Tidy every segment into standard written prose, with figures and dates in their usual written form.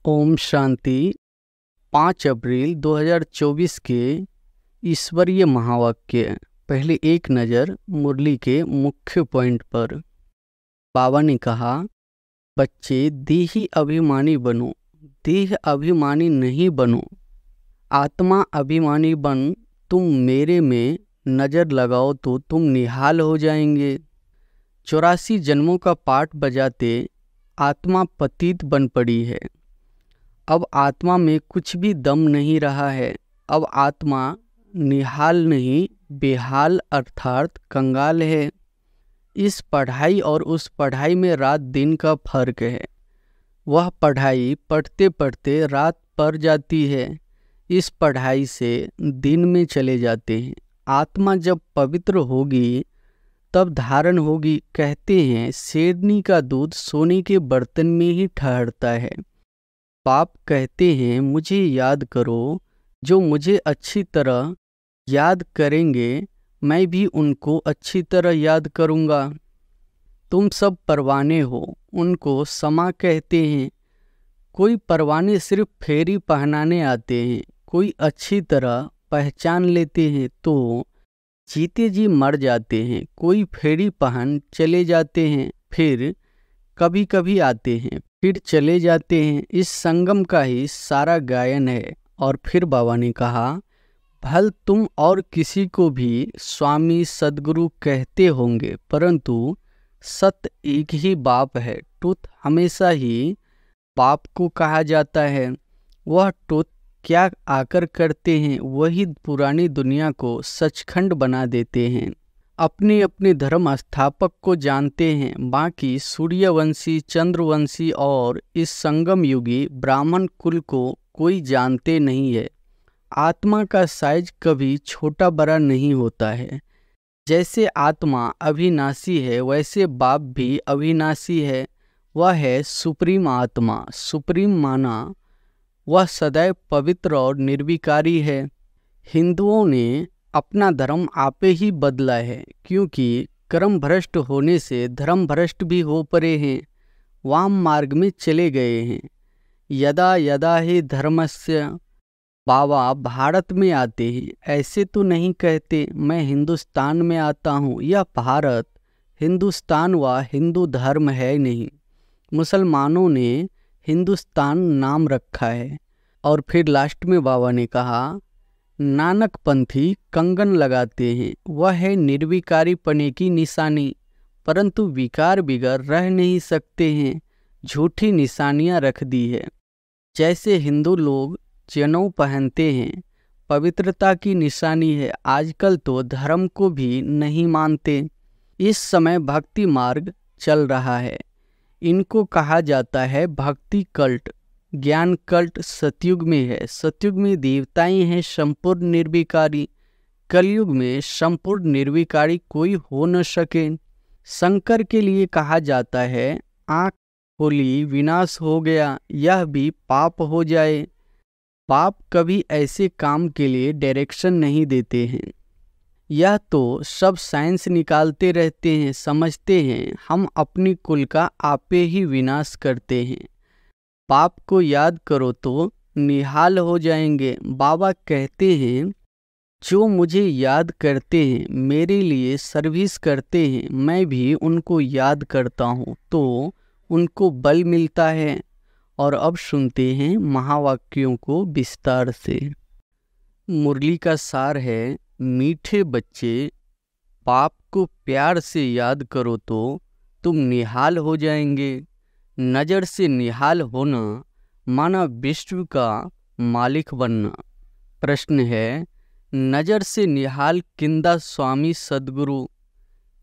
ओम शांति। 5 अप्रैल 2024 के ईश्वरीय महावाक्य। पहले एक नज़र मुरली के मुख्य पॉइंट पर। बाबा ने कहा, बच्चे देही अभिमानी बनो, देह अभिमानी नहीं बनो। आत्मा अभिमानी बन तुम मेरे में नज़र लगाओ तो तुम निहाल हो जाएंगे। 84 जन्मों का पाठ बजाते आत्मा पतित बन पड़ी है। अब आत्मा में कुछ भी दम नहीं रहा है। अब आत्मा निहाल नहीं बेहाल अर्थात कंगाल है। इस पढ़ाई और उस पढ़ाई में रात दिन का फर्क है। वह पढ़ाई पढ़ते पढ़ते रात पड़ जाती है, इस पढ़ाई से दिन में चले जाते हैं। आत्मा जब पवित्र होगी तब धारण होगी। कहते हैं शेरनी का दूध सोने के बर्तन में ही ठहरता है। बाप कहते हैं मुझे याद करो। जो मुझे अच्छी तरह याद करेंगे मैं भी उनको अच्छी तरह याद करूँगा। तुम सब परवाने हो, उनको समा कहते हैं। कोई परवाने सिर्फ फेरी पहनाने आते हैं, कोई अच्छी तरह पहचान लेते हैं तो जीते जी मर जाते हैं। कोई फेरी पहन चले जाते हैं, फिर कभी कभी आते हैं, फिर चले जाते हैं। इस संगम का ही सारा गायन है। और फिर बाबा ने कहा, भल तुम और किसी को भी स्वामी सदगुरु कहते होंगे, परंतु सत्य एक ही बाप है। ट्रुथ हमेशा ही बाप को कहा जाता है। वह ट्रुथ क्या आकर करते हैं, वही पुरानी दुनिया को सचखंड बना देते हैं। अपने अपने धर्म स्थापक को जानते हैं, बाकी सूर्यवंशी, चंद्रवंशी और इस संगम युगी ब्राह्मण कुल को कोई जानते नहीं है। आत्मा का साइज कभी छोटा बड़ा नहीं होता है। जैसे आत्मा अविनाशी है वैसे बाप भी अविनाशी है। वह है सुप्रीम आत्मा। सुप्रीम माना वह सदैव पवित्र और निर्विकारी है। हिंदुओं ने अपना धर्म आपे ही बदला है, क्योंकि कर्म भ्रष्ट होने से धर्म भ्रष्ट भी हो पड़े हैं, वाम मार्ग में चले गए हैं। यदा यदा ही धर्मस्य। बाबा भारत में आते हैं, ऐसे तो नहीं कहते मैं हिंदुस्तान में आता हूँ। यह भारत हिंदुस्तान व हिंदू धर्म है नहीं। मुसलमानों ने हिंदुस्तान नाम रखा है। और फिर लास्ट में बाबा ने कहा, नानक पंथी कंगन लगाते हैं, वह है निर्विकारी पने की निशानी, परंतु विकार बिगर रह नहीं सकते हैं। झूठी निशानियां रख दी है। जैसे हिंदू लोग जनेऊ पहनते हैं, पवित्रता की निशानी है। आजकल तो धर्म को भी नहीं मानते। इस समय भक्ति मार्ग चल रहा है। इनको कहा जाता है भक्ति कल्ट। ज्ञान कल्ट सतयुग में है। सतयुग में देवताएं हैं संपूर्ण निर्विकारी। कलयुग में संपूर्ण निर्विकारी कोई हो न सके। शंकर के लिए कहा जाता है आँख खोली विनाश हो गया, यह भी पाप हो जाए। पाप कभी ऐसे काम के लिए डायरेक्शन नहीं देते हैं। यह तो सब साइंस निकालते रहते हैं, समझते हैं हम अपनी कुल का आपे ही विनाश करते हैं। पाप को याद करो तो निहाल हो जाएंगे। बाबा कहते हैं जो मुझे याद करते हैं, मेरे लिए सर्विस करते हैं, मैं भी उनको याद करता हूँ तो उनको बल मिलता है। और अब सुनते हैं महावाक्यों को विस्तार से। मुरली का सार है, मीठे बच्चे पाप को प्यार से याद करो तो तुम निहाल हो जाएंगे। नज़र से निहाल होना माना विश्व का मालिक बनना। प्रश्न है, नज़र से निहाल किंदा स्वामी सदगुरु,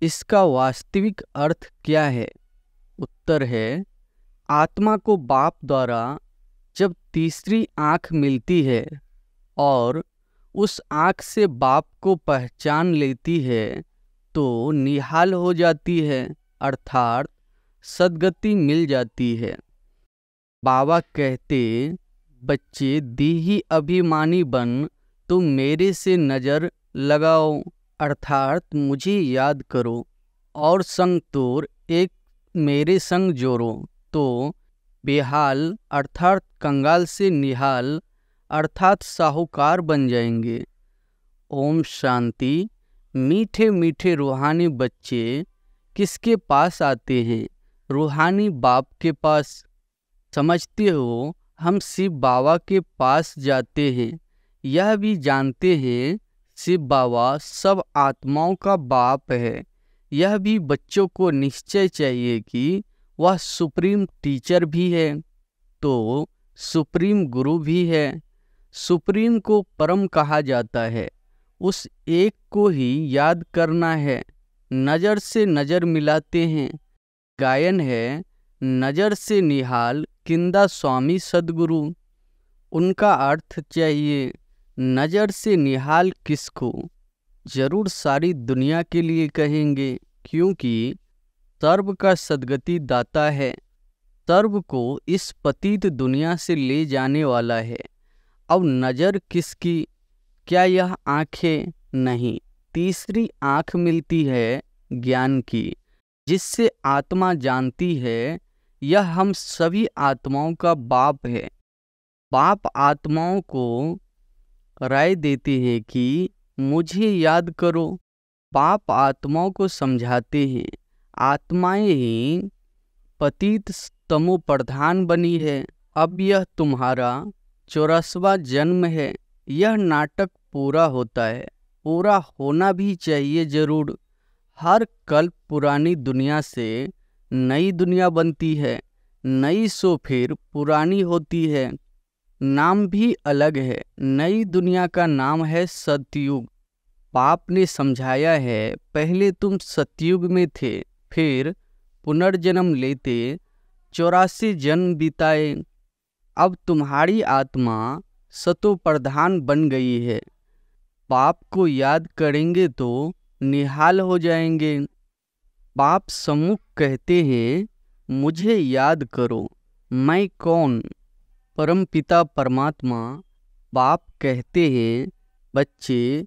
इसका वास्तविक अर्थ क्या है? उत्तर है, आत्मा को बाप द्वारा जब तीसरी आँख मिलती है और उस आँख से बाप को पहचान लेती है तो निहाल हो जाती है, अर्थात सद्गति मिल जाती है। बाबा कहते, बच्चे देही अभिमानी बन तुम मेरे से नज़र लगाओ, अर्थात मुझे याद करो और संग तोर एक मेरे संग जोड़ो तो बेहाल अर्थात कंगाल से निहाल अर्थात साहूकार बन जाएंगे। ओम शांति। मीठे मीठे रूहानी बच्चे किसके पास आते हैं? रूहानी बाप के पास। समझते हो, हम शिव बाबा के पास जाते हैं, यह भी जानते हैं शिव बाबा सब आत्माओं का बाप है। यह भी बच्चों को निश्चय चाहिए कि वह सुप्रीम टीचर भी है तो सुप्रीम गुरु भी है। सुप्रीम को परम कहा जाता है, उस एक को ही याद करना है। नज़र से नज़र मिलाते हैं। गायन है नज़र से निहाल किंदा स्वामी सद्गुरु। उनका अर्थ चाहिए नज़र से निहाल किसको? जरूर सारी दुनिया के लिए कहेंगे, क्योंकि सर्व का सद्गति दाता है, सर्व को इस पतित दुनिया से ले जाने वाला है। अब नज़र किसकी? क्या यह आँखें? नहीं, तीसरी आँख मिलती है ज्ञान की, जिससे आत्मा जानती है यह हम सभी आत्माओं का बाप है। बाप आत्माओं को राय देते हैं कि मुझे याद करो। बाप आत्माओं को समझाते हैं आत्माएं ही पतित तमो प्रधान बनी है। अब यह तुम्हारा 84वां जन्म है। यह नाटक पूरा होता है, पूरा होना भी चाहिए जरूर। हर कल्प पुरानी दुनिया से नई दुनिया बनती है, नई सो फिर पुरानी होती है। नाम भी अलग है। नई दुनिया का नाम है सतयुग। बाप ने समझाया है पहले तुम सतयुग में थे, फिर पुनर्जन्म लेते 84 जन्म बिताए। अब तुम्हारी आत्मा सतो प्रधान बन गई है। बाप को याद करेंगे तो निहाल हो जाएंगे। बाप सम्मुख कहते हैं मुझे याद करो, मैं कौन? परमपिता परमात्मा। बाप कहते हैं बच्चे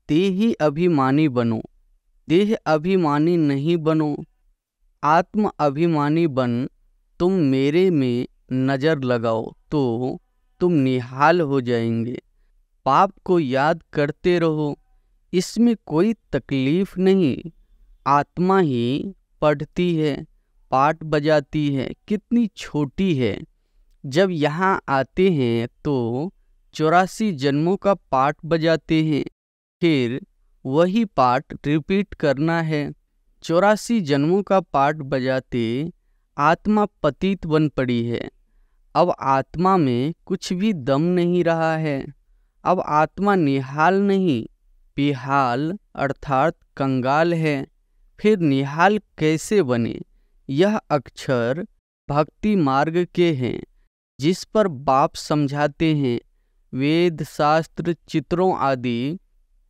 देही अभिमानी बनो, देह अभिमानी नहीं बनो, आत्म अभिमानी बन। तुम मेरे में नज़र लगाओ तो तुम निहाल हो जाएंगे। बाप को याद करते रहो, इसमें कोई तकलीफ नहीं। आत्मा ही पढ़ती है, पाठ बजाती है, कितनी छोटी है। जब यहाँ आते हैं तो 84 जन्मों का पाठ बजाते हैं, फिर वही पाठ रिपीट करना है। 84 जन्मों का पाठ बजाते आत्मा पतित बन पड़ी है। अब आत्मा में कुछ भी दम नहीं रहा है। अब आत्मा निहाल नहीं, बेहाल अर्थात कंगाल है। फिर निहाल कैसे बने? यह अक्षर भक्ति मार्ग के हैं, जिस पर बाप समझाते हैं। वेद शास्त्र चित्रों आदि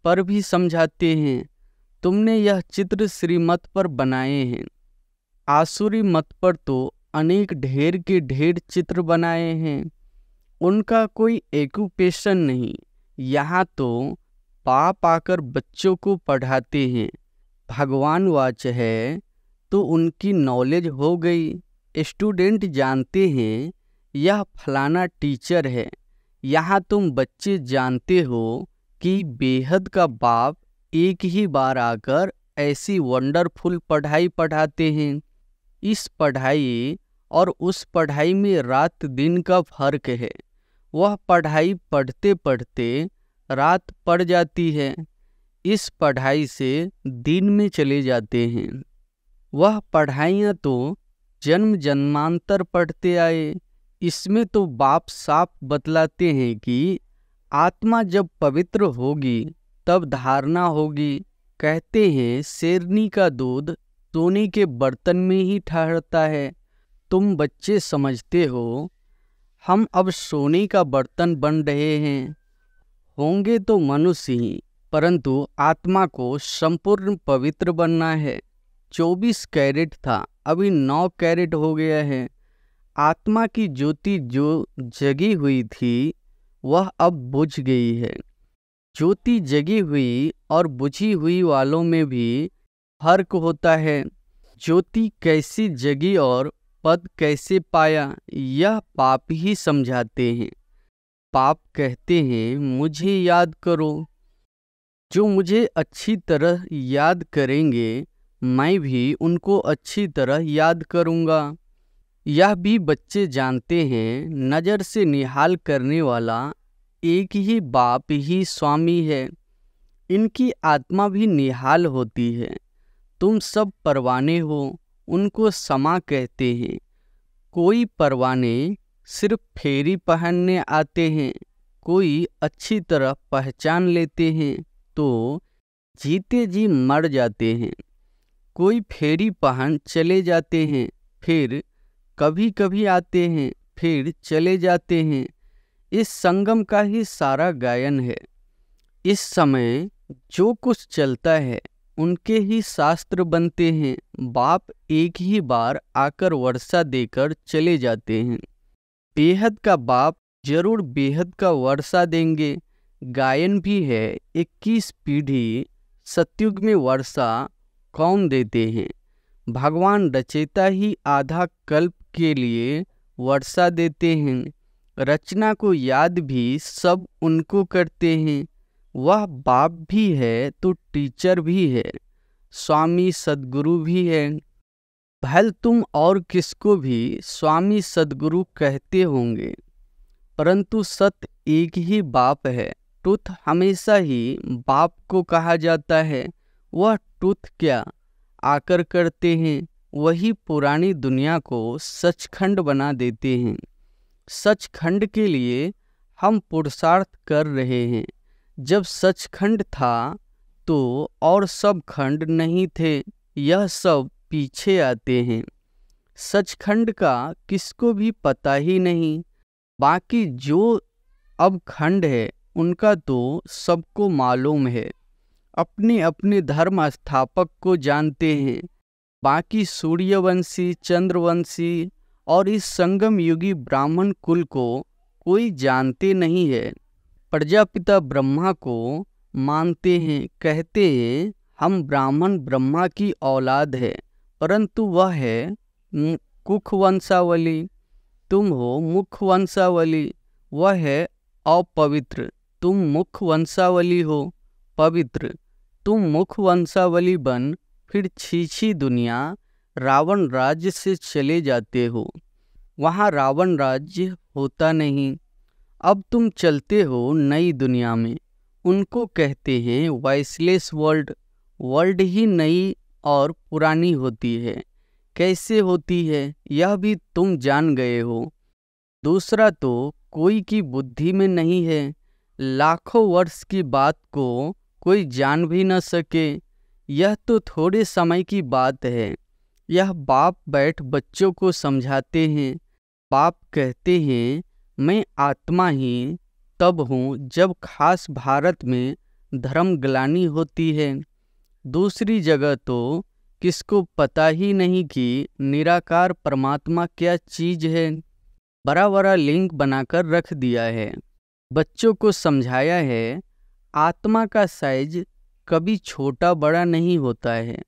पर भी समझाते हैं। तुमने यह चित्र श्रीमत पर बनाए हैं, आसुरी मत पर तो अनेक ढेर के ढेर चित्र बनाए हैं। उनका कोई एक्यूपेशन नहीं। यहाँ तो बाप आकर बच्चों को पढ़ाते हैं। भगवान वाच है तो उनकी नॉलेज हो गई। स्टूडेंट जानते हैं यह फलाना टीचर है। यहाँ तुम बच्चे जानते हो कि बेहद का बाप एक ही बार आकर ऐसी वंडरफुल पढ़ाई पढ़ाते हैं। इस पढ़ाई और उस पढ़ाई में रात दिन का फर्क है। वह पढ़ाई पढ़ते पढ़ते रात पड़ जाती है, इस पढ़ाई से दिन में चले जाते हैं। वह पढ़ाइयाँ तो जन्म जन्मांतर पढ़ते आए। इसमें तो बाप साफ बतलाते हैं कि आत्मा जब पवित्र होगी तब धारणा होगी। कहते हैं शेरनी का दूध सोने के बर्तन में ही ठहरता है। तुम बच्चे समझते हो हम अब सोने का बर्तन बन रहे हैं। होंगे तो मनुष्य ही, परंतु आत्मा को संपूर्ण पवित्र बनना है। 24 कैरेट था, अभी 9 कैरेट हो गया है। आत्मा की ज्योति जो जगी हुई थी वह अब बुझ गई है। ज्योति जगी हुई और बुझी हुई वालों में भी फर्क होता है। ज्योति कैसी जगी और पद कैसे पाया, यह बाप ही समझाते हैं। बाप कहते हैं मुझे याद करो। जो मुझे अच्छी तरह याद करेंगे मैं भी उनको अच्छी तरह याद करूँगा। यह भी बच्चे जानते हैं, नज़र से निहाल करने वाला एक ही बाप ही स्वामी है। इनकी आत्मा भी निहाल होती है। तुम सब परवाने हो, उनको समा कहते हैं। कोई परवाने सिर्फ फेरी पहनने आते हैं, कोई अच्छी तरह पहचान लेते हैं तो जीते जी मर जाते हैं। कोई फेरी पहन चले जाते हैं, फिर कभी कभी आते हैं, फिर चले जाते हैं। इस संगम का ही सारा गायन है। इस समय जो कुछ चलता है उनके ही शास्त्र बनते हैं। बाप एक ही बार आकर वर्षा देकर चले जाते हैं। बेहद का बाप जरूर बेहद का वर्षा देंगे। गायन भी है, 21 पीढ़ी सतयुग में वर्षा कौन देते हैं। भगवान रचयिता ही आधा कल्प के लिए वर्षा देते हैं। रचना को याद भी सब उनको करते हैं। वह बाप भी है तो टीचर भी है, स्वामी सद्गुरु भी है। भले तुम और किसको भी स्वामी सद्गुरु कहते होंगे, परंतु सत्य एक ही बाप है। ट्रुथ हमेशा ही बाप को कहा जाता है। वह ट्रुथ क्या आकर करते हैं, वही पुरानी दुनिया को सचखंड बना देते हैं। सचखंड के लिए हम पुरुषार्थ कर रहे हैं। जब सचखंड था तो और सब खंड नहीं थे, यह सब पीछे आते हैं। सचखंड का किसको भी पता ही नहीं। बाकी जो अब खंड है उनका तो सबको मालूम है। अपने अपने धर्म स्थापक को जानते हैं। बाकी सूर्यवंशी, चंद्रवंशी और इस संगम युगी ब्राह्मण कुल को कोई जानते नहीं है। प्रजापिता ब्रह्मा को मानते हैं, कहते हैं हम ब्राह्मण ब्रह्मा की औलाद है, परंतु वह है कुख वंशावली। तुम हो मुख वंशावली, वह है अपवित्र। तुम मुख वंशावली हो पवित्र। तुम मुख वंशावली बन फिर छीछी दुनिया रावण राज्य से चले जाते हो। वहाँ रावण राज्य होता नहीं। अब तुम चलते हो नई दुनिया में। उनको कहते हैं वाइसलेस वर्ल्ड। वर्ल्ड ही नई और पुरानी होती है। कैसे होती है यह भी तुम जान गए हो। दूसरा तो कोई की बुद्धि में नहीं है। लाखों वर्ष की बात को कोई जान भी न सके। यह तो थोड़े समय की बात है। यह बाप बैठ बच्चों को समझाते हैं। बाप कहते हैं मैं आत्मा ही तब हूँ जब खास भारत में धर्म ग्लानि होती है। दूसरी जगह तो किसको पता ही नहीं कि निराकार परमात्मा क्या चीज है। बड़ा बड़ा लिंक बनाकर रख दिया है। बच्चों को समझाया है आत्मा का साइज कभी छोटा बड़ा नहीं होता है।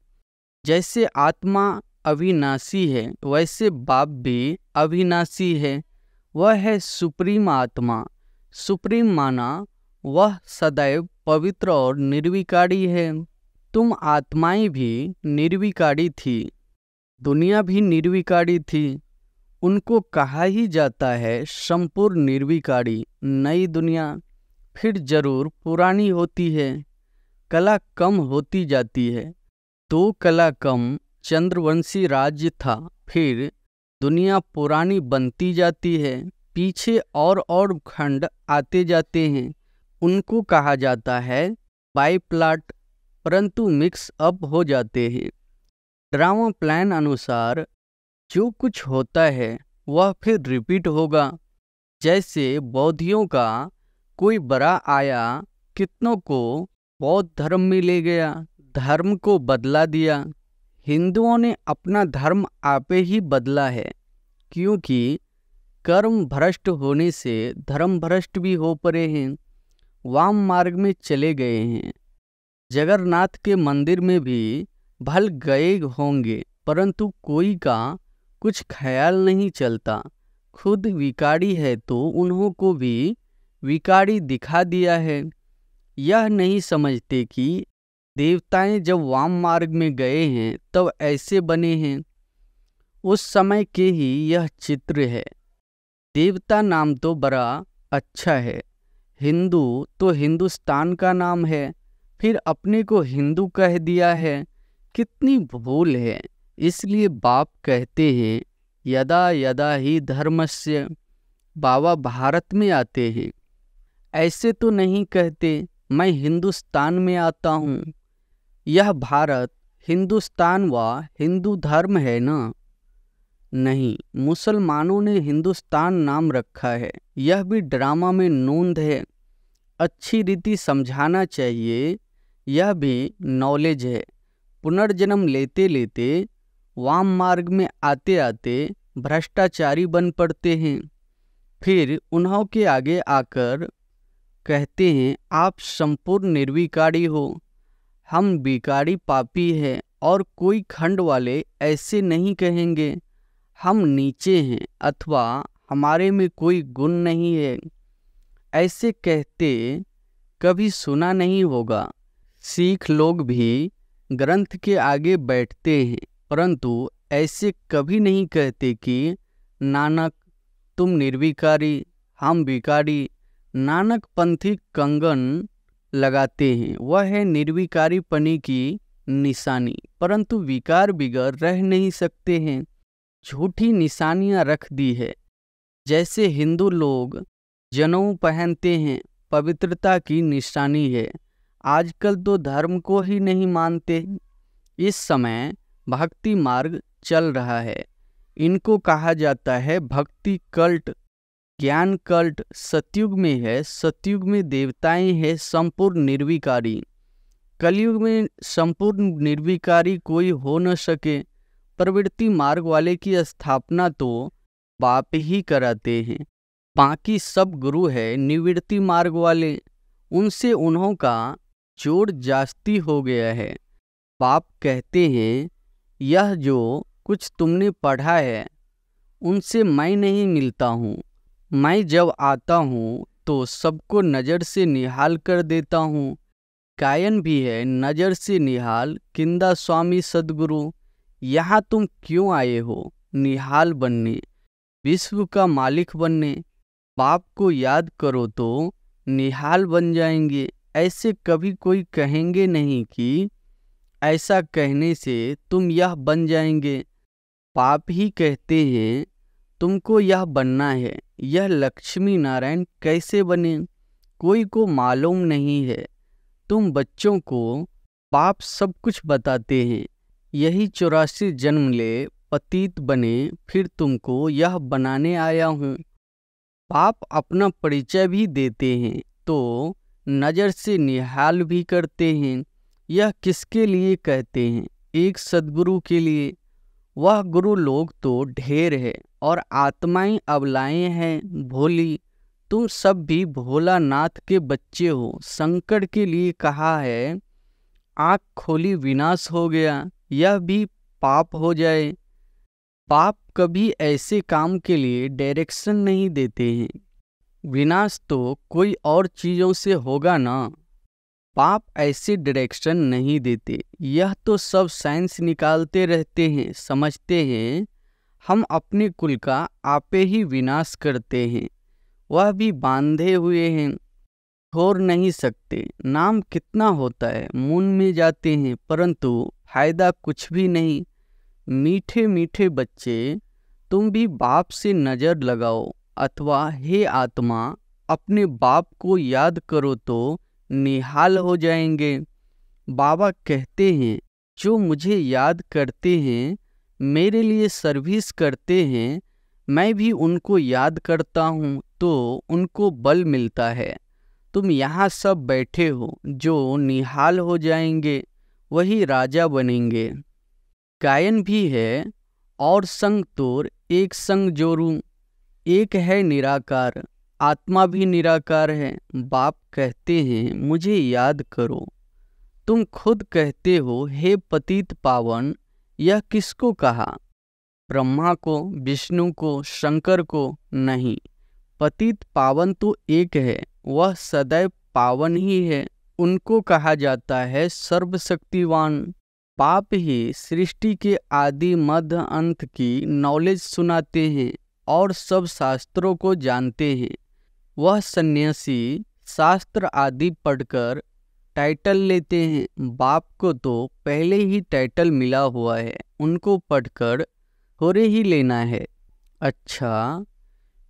जैसे आत्मा अविनाशी है वैसे बाप भी अविनाशी है। वह है सुप्रीम आत्मा। सुप्रीम माना वह सदैव पवित्र और निर्विकारी है। तुम आत्माएं भी निर्विकारी थी, दुनिया भी निर्विकारी थी। उनको कहा ही जाता है संपूर्ण निर्विकारी नई दुनिया। फिर जरूर पुरानी होती है, कला कम होती जाती है। 2 कला कम चंद्रवंशी राज्य था, फिर दुनिया पुरानी बनती जाती है। पीछे और खंड आते जाते हैं। उनको कहा जाता है बाईप्लाट, परंतु मिक्स अप हो जाते हैं। ड्रामा प्लान अनुसार जो कुछ होता है वह फिर रिपीट होगा। जैसे बौद्धियों का कोई बड़ा आया, कितनों को बौद्ध धर्म में ले गया, धर्म को बदला दिया। हिंदुओं ने अपना धर्म आपे ही बदला है, क्योंकि कर्म भ्रष्ट होने से धर्म भ्रष्ट भी हो पड़े हैं। वाम मार्ग में चले गए हैं। जगन्नाथ के मंदिर में भी भल गए होंगे, परंतु कोई का कुछ ख्याल नहीं चलता। खुद विकारी है तो उन्हों को भी विकारी दिखा दिया है। यह नहीं समझते कि देवताएं जब वाम मार्ग में गए हैं तब ऐसे बने हैं। उस समय के ही यह चित्र है। देवता नाम तो बड़ा अच्छा है। हिंदू तो हिंदुस्तान का नाम है, फिर अपने को हिंदू कह दिया है। कितनी भूल है। इसलिए बाप कहते हैं यदा यदा ही धर्मस्य। बाबा भारत में आते हैं, ऐसे तो नहीं कहते मैं हिंदुस्तान में आता हूँ। यह भारत हिंदुस्तान व हिंदू धर्म है ना? नहीं, मुसलमानों ने हिंदुस्तान नाम रखा है। यह भी ड्रामा में नोंद है। अच्छी रीति समझाना चाहिए। यह भी नॉलेज है। पुनर्जन्म लेते लेते वाम मार्ग में आते आते भ्रष्टाचारी बन पड़ते हैं। फिर उन्हों के आगे आकर कहते हैं आप संपूर्ण निर्विकारी हो, हम विकारी पापी हैं। और कोई खंड वाले ऐसे नहीं कहेंगे हम नीचे हैं अथवा हमारे में कोई गुण नहीं है। ऐसे कहते कभी सुना नहीं होगा। सिख लोग भी ग्रंथ के आगे बैठते हैं, परंतु ऐसे कभी नहीं कहते कि नानक तुम निर्विकारी, हम विकारी। नानक पंथी कंगन लगाते हैं, वह है निर्विकारी पनी की निशानी, परंतु विकार बिगर रह नहीं सकते हैं। झूठी निशानियां रख दी है। जैसे हिंदू लोग जनेऊ पहनते हैं, पवित्रता की निशानी है। आजकल तो धर्म को ही नहीं मानते। इस समय भक्ति मार्ग चल रहा है। इनको कहा जाता है भक्ति कल्ट, ज्ञान कल्ट। सतयुग में है, सतयुग में देवताएं हैं संपूर्ण निर्विकारी। कलयुग में संपूर्ण निर्विकारी कोई हो न सके। प्रवृत्ति मार्ग वाले की स्थापना तो बाप ही कराते हैं। बाकी सब गुरु है निवृत्ति मार्ग वाले। उनसे उन्हों का जोड़ जास्ती हो गया है। बाप कहते हैं यह जो कुछ तुमने पढ़ा है उनसे मैं नहीं मिलता हूँ। मैं जब आता हूँ तो सबको नज़र से निहाल कर देता हूँ। गायन भी है नज़र से निहाल किंदा स्वामी सद्गुरु। यहाँ तुम क्यों आए हो? निहाल बनने, विश्व का मालिक बनने। बाप को याद करो तो निहाल बन जाएंगे। ऐसे कभी कोई कहेंगे नहीं कि ऐसा कहने से तुम यह बन जाएंगे। बाप ही कहते हैं तुमको यह बनना है। यह लक्ष्मी नारायण कैसे बने कोई को मालूम नहीं है। तुम बच्चों को बाप सब कुछ बताते हैं। यही 84 जन्म ले पतित बने, फिर तुमको यह बनाने आया हूँ। बाप अपना परिचय भी देते हैं तो नज़र से निहाल भी करते हैं। यह किसके लिए कहते हैं? एक सद्गुरु के लिए। वह गुरु लोग तो ढेर है और आत्माएं अबलाएं हैं भोली। तुम सब भी भोलानाथ के बच्चे हो। संकट के लिए कहा है आँख खोली विनाश हो गया। यह भी पाप हो जाए। पाप कभी ऐसे काम के लिए डायरेक्शन नहीं देते हैं। विनाश तो कोई और चीज़ों से होगा ना। पाप ऐसे डायरेक्शन नहीं देते। यह तो सब साइंस निकालते रहते हैं। समझते हैं हम अपने कुल का आपे ही विनाश करते हैं। वह भी बांधे हुए हैं, छोड़ नहीं सकते। नाम कितना होता है, मुंह में जाते हैं, परंतु फायदा कुछ भी नहीं। मीठे मीठे बच्चे, तुम भी बाप से नज़र लगाओ अथवा हे आत्मा अपने बाप को याद करो तो निहाल हो जाएंगे। बाबा कहते हैं जो मुझे याद करते हैं, मेरे लिए सर्विस करते हैं, मैं भी उनको याद करता हूँ तो उनको बल मिलता है। तुम यहाँ सब बैठे हो, जो निहाल हो जाएंगे वही राजा बनेंगे। गायन भी है और संग तोर एक संग जोरूं। एक है निराकार, आत्मा भी निराकार है। बाप कहते हैं मुझे याद करो। तुम खुद कहते हो हे पतित पावन। यह किसको कहा? ब्रह्मा को, विष्णु को, शंकर को नहीं। पतित पावन तो एक है, वह सदैव पावन ही है। उनको कहा जाता है सर्वशक्तिवान। पाप ही सृष्टि के आदि मध्य अंत की नॉलेज सुनाते हैं और सब शास्त्रों को जानते हैं। वह सन्यासी शास्त्र आदि पढ़कर टाइटल लेते हैं। बाप को तो पहले ही टाइटल मिला हुआ है, उनको पढ़कर थोड़े ही लेना है। अच्छा,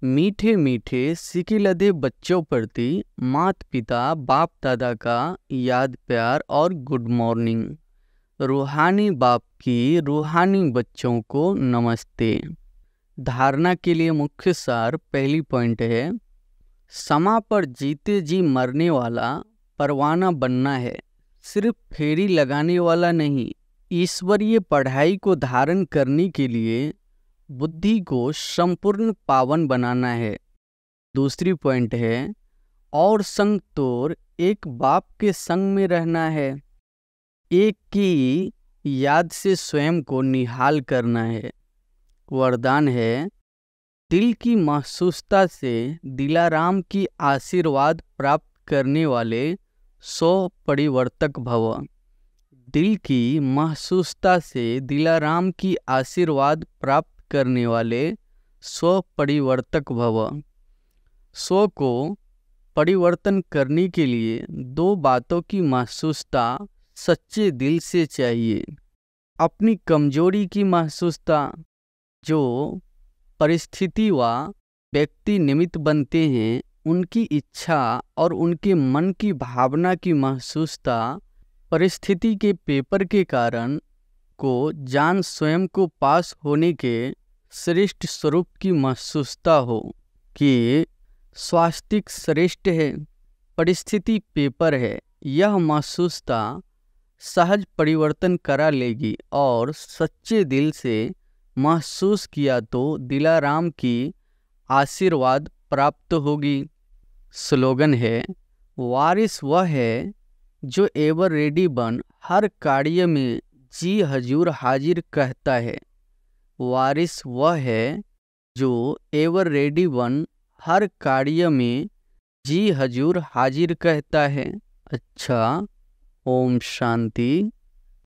मीठे मीठे सिकिलधे बच्चों प्रति माता पिता बाप दादा का याद प्यार और गुड मॉर्निंग। रूहानी बाप की रूहानी बच्चों को नमस्ते। धारणा के लिए मुख्य सार पहली पॉइंट है, समा पर जीते जी मरने वाला परवाना बनना है, सिर्फ फेरी लगाने वाला नहीं। ईश्वरीय पढ़ाई को धारण करने के लिए बुद्धि को संपूर्ण पावन बनाना है। दूसरी पॉइंट है, और संग तोर एक बाप के संग में रहना है। एक की याद से स्वयं को निहाल करना है। वरदान है, दिल की महसूसता से दिलाराम की आशीर्वाद प्राप्त करने वाले 100 परिवर्तक भव। दिल की महसूसता से दिलाराम की आशीर्वाद प्राप्त करने वाले 100 परिवर्तक भव। 100 को परिवर्तन करने के लिए 2 बातों की महसूसता सच्चे दिल से चाहिए। अपनी कमजोरी की महसूसता, जो परिस्थिति व व्यक्ति निमित्त बनते हैं, उनकी इच्छा और उनके मन की भावना की महसूसता, परिस्थिति के पेपर के कारण को जान स्वयं को पास होने के श्रेष्ठ स्वरूप की महसूसता हो कि स्वास्तिक श्रेष्ठ है, परिस्थिति पेपर है। यह महसूसता सहज परिवर्तन करा लेगी और सच्चे दिल से महसूस किया तो दिलाराम की आशीर्वाद प्राप्त होगी। स्लोगन है, वारिस वह है जो एवर रेडी बन हर कार्य में जी हजूर हाजिर कहता है। वारिस वह है जो एवर रेडी बन हर कार्य में जी हजूर हाजिर कहता है। अच्छा, ओम शांति।